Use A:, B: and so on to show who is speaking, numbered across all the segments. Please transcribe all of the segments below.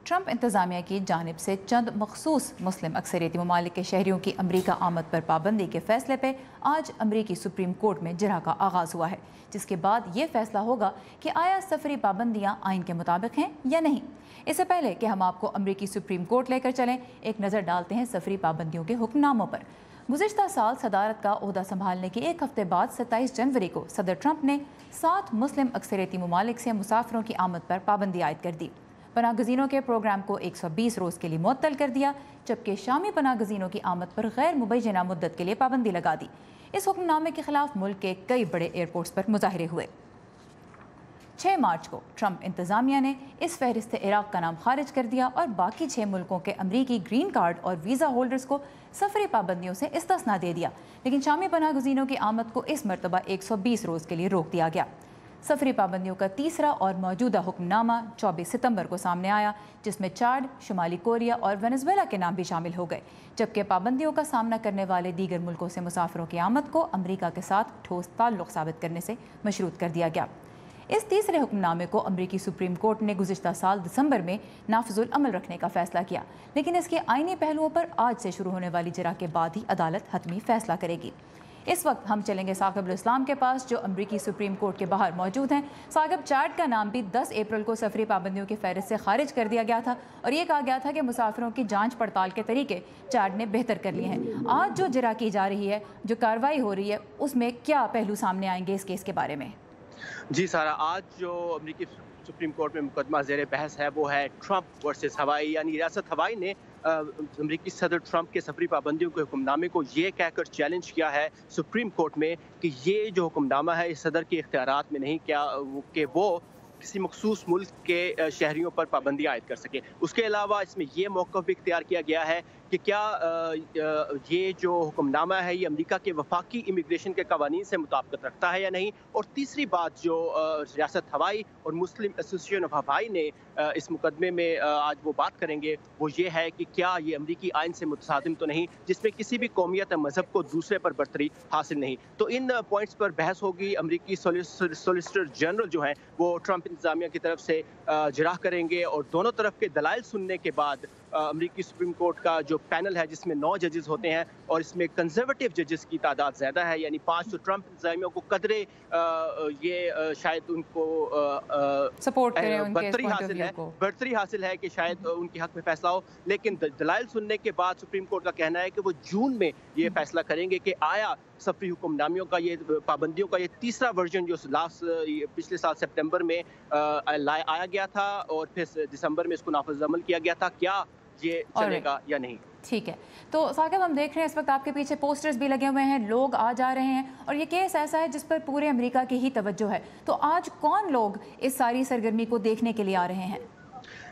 A: Trump इंतजामिया की जानिब से चंद मखसूस मुस्लिम अक्सरियती ममालिक के शहरियों की अमरीका आमद पर पाबंदी के फैसले पर आज अमरीकी सुप्रीम कोर्ट में जरा का आगाज़ हुआ है, जिसके बाद ये फैसला होगा कि आया सफरी पाबंदियाँ आइन के मुताबिक हैं या नहीं। इससे पहले कि हम आपको अमरीकी सुप्रीम कोर्ट लेकर चलें, एक नज़र डालते हैं सफरी पाबंदियों के हुक्मनामों पर। गुज़िश्ता साल सदारत का ओहदा संभालने के एक हफ्ते बाद 27 जनवरी को सदर ट्रंप ने 7 मुस्लिम अक्सरियती ममालिक से मुसाफिरों की आमद पर पाबंदी आयद कर दी। पनाहगज़ीनों के प्रोग्राम को 120 रोज़ के लिए मुअत्तल कर दिया, जबकि शामी पनाहगज़ीनों की आमद पर गैर मुबैना मुद्दत के लिए पाबंदी लगा दी। इस हुक्मनामे के खिलाफ मुल्क के कई बड़े एयरपोर्ट्स पर मुजाहरे हुए। 6 मार्च को ट्रंप इंतजामिया ने इस फहरिस्त इराक का नाम खारिज कर दिया और बाकी 6 मुल्कों के अमरीकी ग्रीन कार्ड और वीज़ा होल्डर्स को सफरी पाबंदियों से इस्तिस्ना दे दिया, लेकिन शामी पनाहगज़ीनों की आमद को इस मरतबा 120 रोज़ के लिए रोक दिया गया। सफरी पाबंदियों का तीसरा और मौजूदा हुक्मनामा 24 सितंबर को सामने आया, जिसमें चाड, शुमाली कोरिया और वेनेजुएला के नाम भी शामिल हो गए, जबकि पाबंदियों का सामना करने वाले दीगर मुल्कों से मुसाफिरों की आमद को अमरीका के साथ ठोस ताल्लुक़ साबित करने से मशरूत कर दिया गया। इस तीसरे हुक्मनामे को अमरीकी सुप्रीम कोर्ट ने गुज़िश्ता साल दिसंबर में नाफिजुल अमल रखने का फैसला किया, लेकिन इसके आईनी पहलुओं पर आज से शुरू होने वाली जरा के बाद ही अदालत हतमी फैसला करेगी। इस वक्त हम चलेंगे साकिब इस्लाम के पास, जो अमरीकी सुप्रीम कोर्ट के बाहर मौजूद हैं। साकिब, चाड का नाम भी 10 अप्रैल को सफरी पाबंदियों की फहरिस्त से खारिज कर दिया गया था और ये कहा गया था कि मुसाफिरों की जांच पड़ताल के तरीके चाड ने बेहतर कर लिए हैं। आज जो जरा की जा रही है, जो कार्रवाई हो रही है, उसमें क्या पहलू सामने आएंगे इस केस के बारे में?
B: जी सारा, आज जो अमरीकी सुप्रीम कोर्ट में मुकदमा ज़ेर बहस है वो है ट्रंप वर्सेस हवाई, यानी रियासत हवाई ने अमरीकी सदर ट्रंप के सफरी पाबंदियों के हुक्मनामे को ये कहकर चैलेंज किया है सुप्रीम कोर्ट में कि ये जो हुक्मनामा है इस सदर के इख्तियारात में नहीं क्या कि वो किसी मखसूस मुल्क के शहरियों पर पाबंदी आयद कर सके। उसके अलावा इसमें ये मौक़िफ़ भी इख्तियार किया गया है कि क्या ये जो हुक्मनामा है ये अमेरिका के वफाकी इमिग्रेशन के कवानीन से मुताबिकत रखता है या नहीं। और तीसरी बात जो रियासत हवाई और मुस्लिम एसोसिएशन ऑफ हवाई ने इस मुकदमे में आज वो बात करेंगे, वो ये है कि क्या ये अमरीकी आइन से मुतसादिम तो नहीं, जिसमें किसी भी कौमियत या मजहब को दूसरे पर बरतरी हासिल नहीं। तो इन पॉइंट्स पर बहस होगी। अमरीकी सोलिसिटर जनरल जो हैं वो ट्रंप इंतजामिया की तरफ से जराह करेंगे और दोनों तरफ के दलाइल सुनने के बाद अमरीकी सुप्रीम कोर्ट का जो पैनल है, जिसमें 9 जजेस होते हैं और इसमें कंजर्वेटिव जजेस की तादाद ज़्यादा है, यानी 5 तो ट्रंप इंतजामिया को कदरे ये शायद उनको
A: सपोर्ट करें,
B: बर्तरी हासिल है कि शायद उनके हक में फैसला हो। लेकिन दलाइल सुनने के बाद सुप्रीम कोर्ट का कहना है कि वो जून में ये फैसला करेंगे कि आया सफरी हुक्मनामियों का ये पाबंदियों का ये तीसरा वर्जन जो पिछले साल सितंबर में आया गया था और फिर दिसंबर में इसको नाफिज अमल किया गया था, क्या ये चलेगा या नहीं।
A: ठीक है, तो साकिब हम देख रहे हैं इस वक्त आपके पीछे पोस्टर्स भी लगे हुए हैं, लोग आ जा रहे हैं और ये केस ऐसा है जिस पर पूरे अमेरिका की ही तवज्जो है। तो आज कौन लोग इस सारी सरगर्मी को देखने के लिए आ रहे हैं?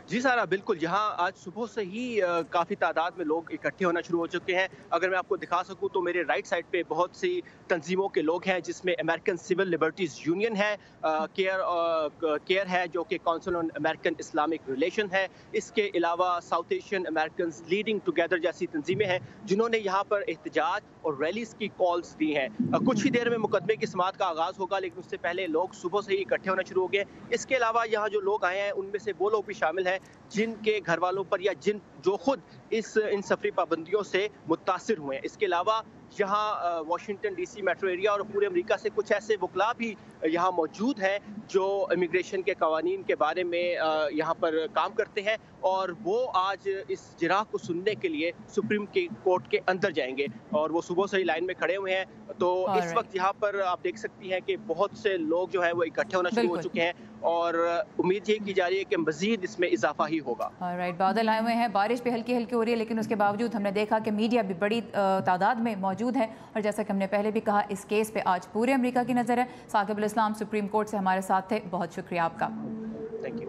B: जी सारा, बिल्कुल, यहाँ आज सुबह से ही काफ़ी तादाद में लोग इकट्ठे होना शुरू हो चुके हैं। अगर मैं आपको दिखा सकूँ तो मेरे राइट साइड पे बहुत सी तंजीमों के लोग हैं, जिसमें अमेरिकन सिविल लिबर्टीज़ यूनियन है, केयर है जो कि council on American Islamic relation है। इसके अलावा south Asian American leading together जैसी तंजीमें हैं जिन्होंने यहाँ पर एहतजाज और रैलीज की कॉल्स दी हैं। कुछ ही देर में मुकदमे की समाअत का आगाज़ होगा, लेकिन उससे पहले लोग सुबह से ही इकट्ठे होना शुरू हो गए। इसके अलावा यहाँ जो लोग आए हैं उनमें से वो लोग भी शामिल हैं जिनके घर वालों पर या जो खुद इन सफरी पाबंदियों से मुतासिर हुए हैं। इसके अलावा यहाँ वाशिंगटन डीसी मेट्रो एरिया और पूरे अमेरिका से कुछ ऐसे वकला भी यहाँ मौजूद हैं जो इमिग्रेशन के कवानीन के बारे में यहाँ पर काम करते हैं और वो आज इस जिराह को सुनने के लिए सुप्रीम कोर्ट के अंदर जाएंगे और वो सुबह से ही लाइन में खड़े हुए हैं। तो इस वक्त यहाँ पर आप देख सकती हैं कि बहुत से लोग जो है वो इकट्ठे होना शुरू हो चुके हैं और उम्मीद ये की जा रही है कि मजीद इसमें इजाफा ही होगा।
A: बादल आए हुए हैं, बारिश भी हल्की हल्की हो रही है, लेकिन उसके बावजूद हमने देखा कि मीडिया भी बड़ी तादाद में मौजूद है और जैसा कि हमने पहले भी कहा, इस केस पे आज पूरे अमेरिका की नज़र है। साकिब इस्लाम सुप्रीम कोर्ट से हमारे साथ थे, बहुत शुक्रिया आपका।
B: Thank you.